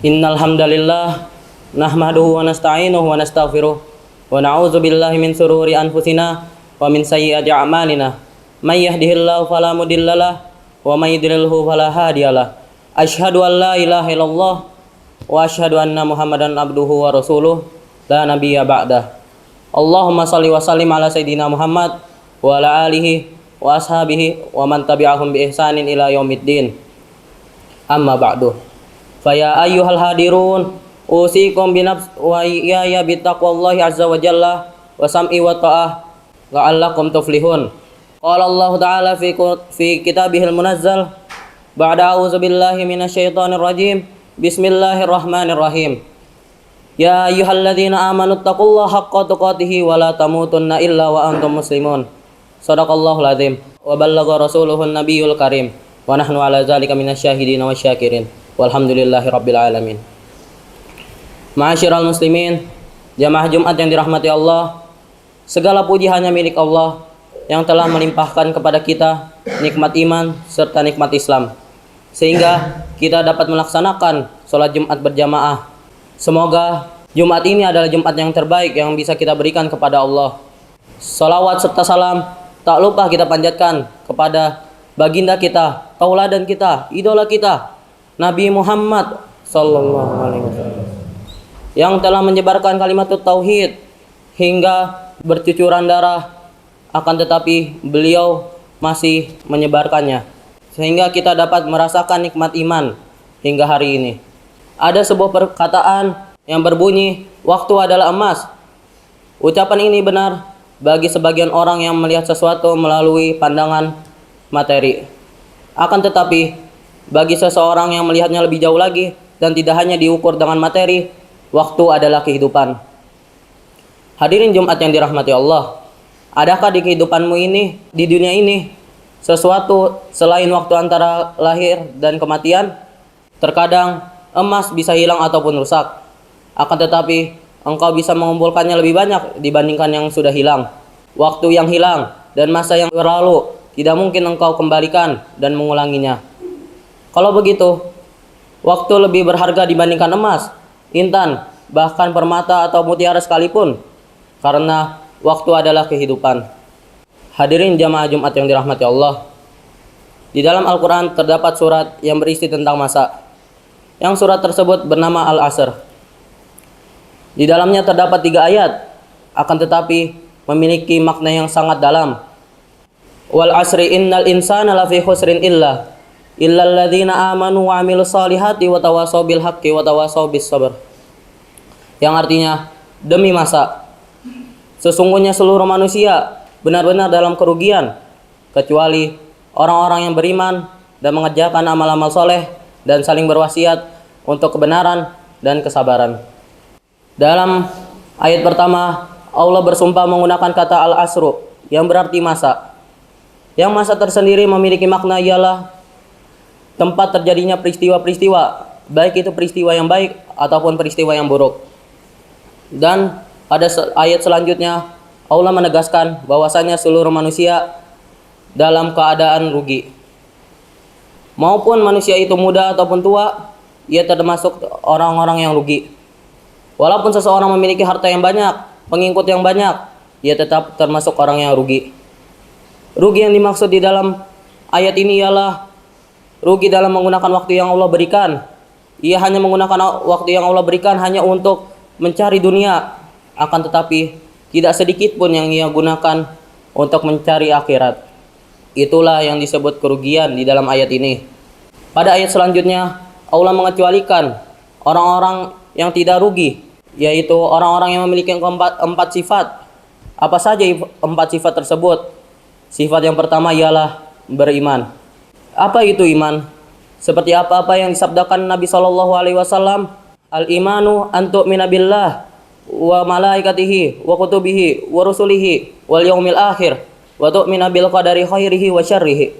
Innal hamdalillah nahmaduhu wa nasta'inuhu wa nastaghfiruh wa na'udzu billahi min shururi anfusina wa min sayyiati a'malina. May yahdihillahu fala mudhillalah wa may yudlilhu fala hadiyalah. Asyhadu an la ilaha illallah wa asyhadu anna Muhammadan abduhu wa rasuluh la nabiyya ba'dah. Allahumma shalli wa sallim ala sayidina Muhammad wa ala alihi wa ashabihi wa man tabi'ahum bi ihsanin ila yaumiddin. Amma ba'du. Faya ayyuhal hadirun usikum binafs wa iyaya bittaqwallahi azza wa jalla wa sam'i wa ta'ah la'allakum tuflihun. Qala Allah ta'ala fi kitabihil munazzal ba'da a'udzu billahi minasyaitonir rajim. Bismillahirrahmanirrahim. Ya ayyuhalladzina amanu taqullaha haqqa tuqatih wa la tamutunna illa wa antum muslimun. Shadaqallahul azim wa ballagha rasuluhun nabiyul karim wa nahnu ala zalika minasyahidin wa syakirin. Walhamdulillahi rabbil alamin. Ma'asyiral muslimin, jamaah Jumat yang dirahmati Allah, segala puji hanya milik Allah yang telah melimpahkan kepada kita nikmat iman serta nikmat Islam, sehingga kita dapat melaksanakan sholat Jumat berjamaah. Semoga Jumat ini adalah Jumat yang terbaik yang bisa kita berikan kepada Allah. Salawat serta salam tak lupa kita panjatkan kepada baginda kita, tauladan kita, idola kita, Nabi Muhammad sallallahu alaihi wasallam, yang telah menyebarkan kalimat tauhid hingga bercucuran darah, akan tetapi beliau masih menyebarkannya sehingga kita dapat merasakan nikmat iman hingga hari ini. Ada sebuah perkataan yang berbunyi, waktu adalah emas. Ucapan ini benar bagi sebagian orang yang melihat sesuatu melalui pandangan materi. Akan tetapi bagi seseorang yang melihatnya lebih jauh lagi dan tidak hanya diukur dengan materi, waktu adalah kehidupan. Hadirin Jumat yang dirahmati Allah, adakah di kehidupanmu ini, di dunia ini, sesuatu selain waktu antara lahir dan kematian? Terkadang emas bisa hilang ataupun rusak, akan tetapi engkau bisa mengumpulkannya lebih banyak dibandingkan yang sudah hilang. Waktu yang hilang dan masa yang berlalu tidak mungkin engkau kembalikan dan mengulanginya. Kalau begitu, waktu lebih berharga dibandingkan emas, intan, bahkan permata atau mutiara sekalipun, karena waktu adalah kehidupan. Hadirin jamaah Jumat yang dirahmati Allah, di dalam Al-Quran terdapat surat yang berisi tentang masa. Yang surat tersebut bernama Al-Asr. Di dalamnya terdapat 3 ayat, akan tetapi memiliki makna yang sangat dalam. Wal asri innal insana lafi khusrin illal ladzina amanu wa amilus solihati wa tawasaw bil haqqi wa tawasaw bis sabr. Yang artinya, demi masa, sesungguhnya seluruh manusia benar-benar dalam kerugian kecuali orang-orang yang beriman dan mengerjakan amal-amal soleh dan saling berwasiat untuk kebenaran dan kesabaran. Dalam ayat pertama, Allah bersumpah menggunakan kata al-asru yang berarti masa. Yang masa tersendiri memiliki makna ialah tempat terjadinya peristiwa-peristiwa, baik itu peristiwa yang baik ataupun peristiwa yang buruk. Dan pada ayat selanjutnya Allah menegaskan bahwasanya seluruh manusia dalam keadaan rugi. Maupun manusia itu muda ataupun tua, ia termasuk orang-orang yang rugi. Walaupun seseorang memiliki harta yang banyak, pengikut yang banyak, ia tetap termasuk orang yang rugi. Rugi yang dimaksud di dalam ayat ini ialah rugi dalam menggunakan waktu yang Allah berikan. Ia hanya menggunakan waktu yang Allah berikan hanya untuk mencari dunia, akan tetapi tidak sedikit pun yang ia gunakan untuk mencari akhirat. Itulah yang disebut kerugian di dalam ayat ini. Pada ayat selanjutnya Allah mengecualikan orang-orang yang tidak rugi, yaitu orang-orang yang memiliki empat sifat. Apa saja 4 sifat tersebut? Sifat yang pertama ialah beriman. Apa itu iman? Seperti apa-apa yang disabdakan Nabi SAW, al-imanu an tu'mina billah wa malaikatihi wa kutubihi wa rusulihi wal yaumil akhir wa tu'mina bil qadari khairihi wa syarrihi.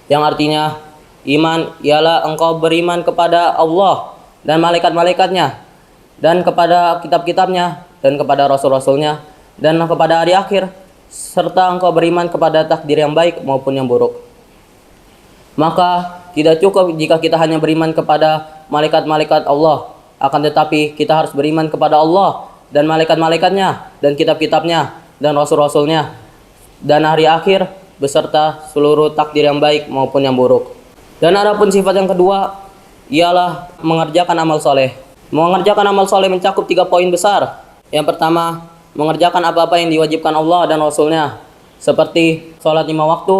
Yang artinya, iman ialah engkau beriman kepada Allah dan malaikat-malaikatnya, dan kepada kitab-kitabnya, dan kepada rasul-rasulnya, dan kepada hari akhir, serta engkau beriman kepada takdir yang baik maupun yang buruk. Maka tidak cukup jika kita hanya beriman kepada malaikat-malaikat Allah, akan tetapi kita harus beriman kepada Allah dan malaikat-malaikatnya dan kitab-kitabnya dan rasul-rasulnya dan hari akhir beserta seluruh takdir yang baik maupun yang buruk. Dan adapun sifat yang kedua ialah mengerjakan amal soleh. Mengerjakan amal soleh mencakup 3 poin besar. Yang pertama, mengerjakan apa-apa yang diwajibkan Allah dan Rasulnya, seperti sholat 5 waktu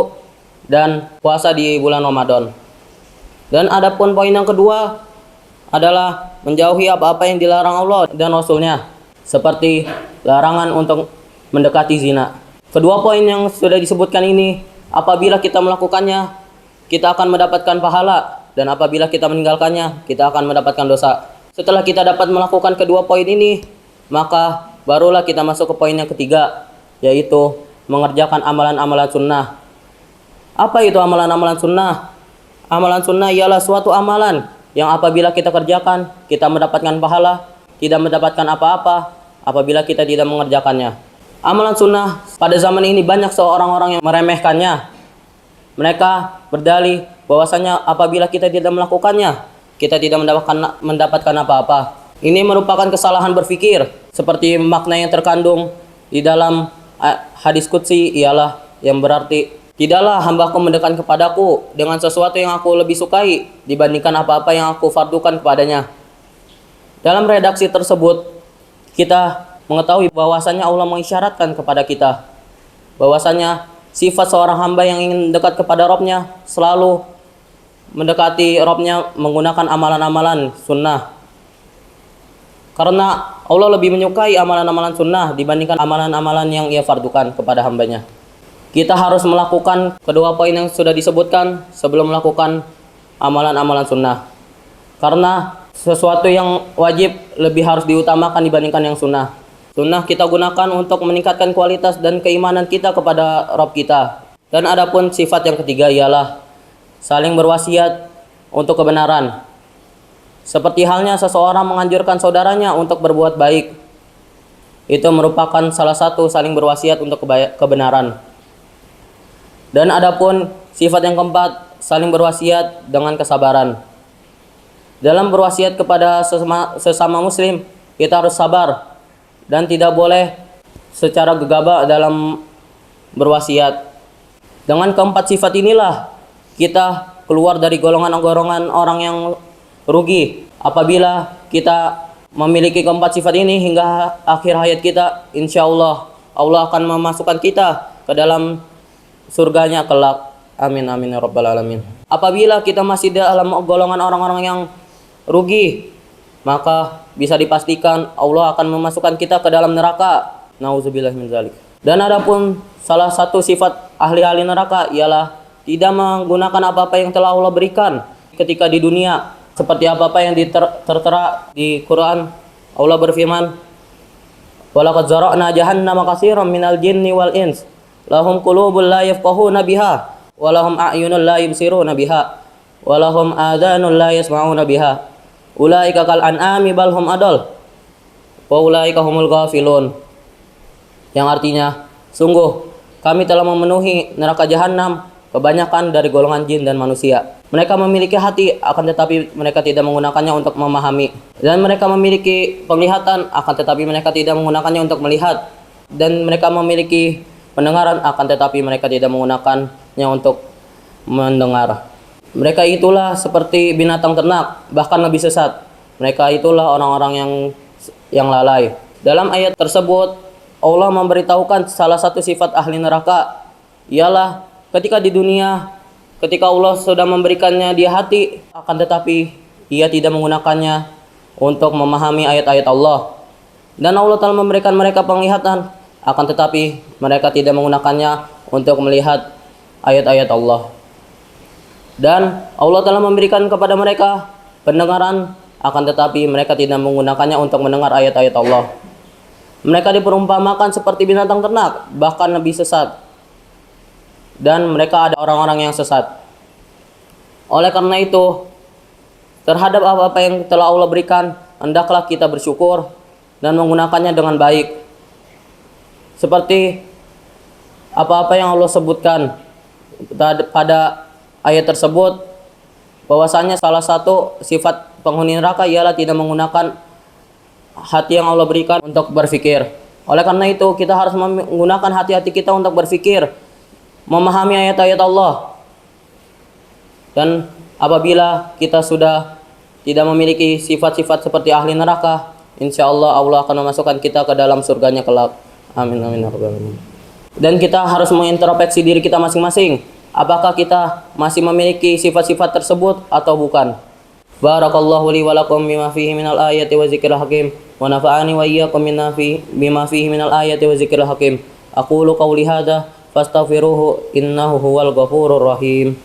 dan puasa di bulan Ramadan. Dan adapun poin yang kedua adalah menjauhi apa-apa yang dilarang Allah dan Rasulnya, seperti larangan untuk mendekati zina. Kedua poin yang sudah disebutkan ini, apabila kita melakukannya, kita akan mendapatkan pahala, dan apabila kita meninggalkannya, kita akan mendapatkan dosa. Setelah kita dapat melakukan kedua poin ini, maka barulah kita masuk ke poin yang ketiga, yaitu mengerjakan amalan-amalan sunnah. Apa itu amalan-amalan sunnah? Amalan sunnah ialah suatu amalan yang apabila kita kerjakan, kita mendapatkan pahala, tidak mendapatkan apa-apa apabila kita tidak mengerjakannya. Amalan sunnah pada zaman ini banyak orang-orang yang meremehkannya. Mereka berdalih bahwasanya apabila kita tidak melakukannya, kita tidak mendapatkan apa-apa. Ini merupakan kesalahan berpikir, seperti makna yang terkandung di dalam hadis qudsi ialah yang berarti, tidaklah hambaku mendekat kepadaku dengan sesuatu yang aku lebih sukai dibandingkan apa-apa yang aku fardukan kepadanya. Dalam redaksi tersebut, kita mengetahui bahwasanya Allah mengisyaratkan kepada kita bahwasanya sifat seorang hamba yang ingin dekat kepada Rabb-nya selalu mendekati Rabb-nya menggunakan amalan-amalan sunnah. Karena Allah lebih menyukai amalan-amalan sunnah dibandingkan amalan-amalan yang ia fardukan kepada hambanya. Kita harus melakukan kedua poin yang sudah disebutkan sebelum melakukan amalan-amalan sunnah. Karena sesuatu yang wajib lebih harus diutamakan dibandingkan yang sunnah. Sunnah kita gunakan untuk meningkatkan kualitas dan keimanan kita kepada Rabb kita. Dan adapun sifat yang ketiga ialah saling berwasiat untuk kebenaran. Seperti halnya seseorang menganjurkan saudaranya untuk berbuat baik. Itu merupakan salah satu saling berwasiat untuk kebenaran. Dan adapun sifat yang keempat, saling berwasiat dengan kesabaran. Dalam berwasiat kepada sesama muslim, kita harus sabar dan tidak boleh secara gegabah dalam berwasiat. Dengan keempat sifat inilah kita keluar dari golongan-golongan orang yang rugi. Apabila kita memiliki keempat sifat ini hingga akhir hayat kita, insya Allah Allah akan memasukkan kita ke dalam surganya kelak. Amin amin ya rabbal alamin. Apabila kita masih dalam golongan orang-orang yang rugi, maka bisa dipastikan Allah akan memasukkan kita ke dalam neraka. Nauzubillah min dzalik. Dan adapun salah satu sifat ahli-ahli neraka ialah tidak menggunakan apa-apa yang telah Allah berikan ketika di dunia. Seperti apa-apa yang tertera di Quran, Allah berfirman, "Walaqad zara'na jahannama katsiran minal jinni wal ins, lahum qulubun la yafqahuna biha, wa lahum a'yunun la yubsiruna biha, wa lahum adhanun la yasma'una biha. Ulaika kal an'ami bal hum adall, wa ulaika humul ghafilun." Yang artinya, sungguh kami telah memenuhi neraka jahanam kebanyakan dari golongan jin dan manusia. Mereka memiliki hati, akan tetapi mereka tidak menggunakannya untuk memahami. Dan mereka memiliki penglihatan, akan tetapi mereka tidak menggunakannya untuk melihat. Dan mereka memiliki pendengaran, akan tetapi mereka tidak menggunakannya untuk mendengar. Mereka itulah seperti binatang ternak, bahkan lebih sesat. Mereka itulah orang-orang yang lalai. Dalam ayat tersebut, Allah memberitahukan salah satu sifat ahli neraka, ialah ketika di dunia, ketika Allah sudah memberikannya dia hati, akan tetapi ia tidak menggunakannya untuk memahami ayat-ayat Allah. Dan Allah telah memberikan mereka penglihatan, akan tetapi mereka tidak menggunakannya untuk melihat ayat-ayat Allah. Dan Allah telah memberikan kepada mereka pendengaran, akan tetapi mereka tidak menggunakannya untuk mendengar ayat-ayat Allah. Mereka diperumpamakan seperti binatang ternak, bahkan lebih sesat. Dan mereka ada orang-orang yang sesat. Oleh karena itu, terhadap apa-apa yang telah Allah berikan, hendaklah kita bersyukur dan menggunakannya dengan baik. Seperti apa-apa yang Allah sebutkan pada ayat tersebut, bahwasanya salah satu sifat penghuni neraka ialah tidak menggunakan hati yang Allah berikan untuk berpikir. Oleh karena itu, kita harus menggunakan hati-hati kita untuk berpikir, memahami ayat-ayat Allah. Dan apabila kita sudah tidak memiliki sifat-sifat seperti ahli neraka, insya Allah Allah akan memasukkan kita ke dalam surganya kelak. Amin amin ya rabbal alamin. Dan kita harus mengintrospeksi diri kita masing-masing. Apakah kita masih memiliki sifat-sifat tersebut atau bukan? Barakallahu li wa lakum bima fihi minal ayati wa zikril hakim wa nafa'ani wa iyyakum bima fihi minal ayati wa zikril hakim. Aqulu qawli hadza fastaghfiruhu innahu huwal ghafurur rahim.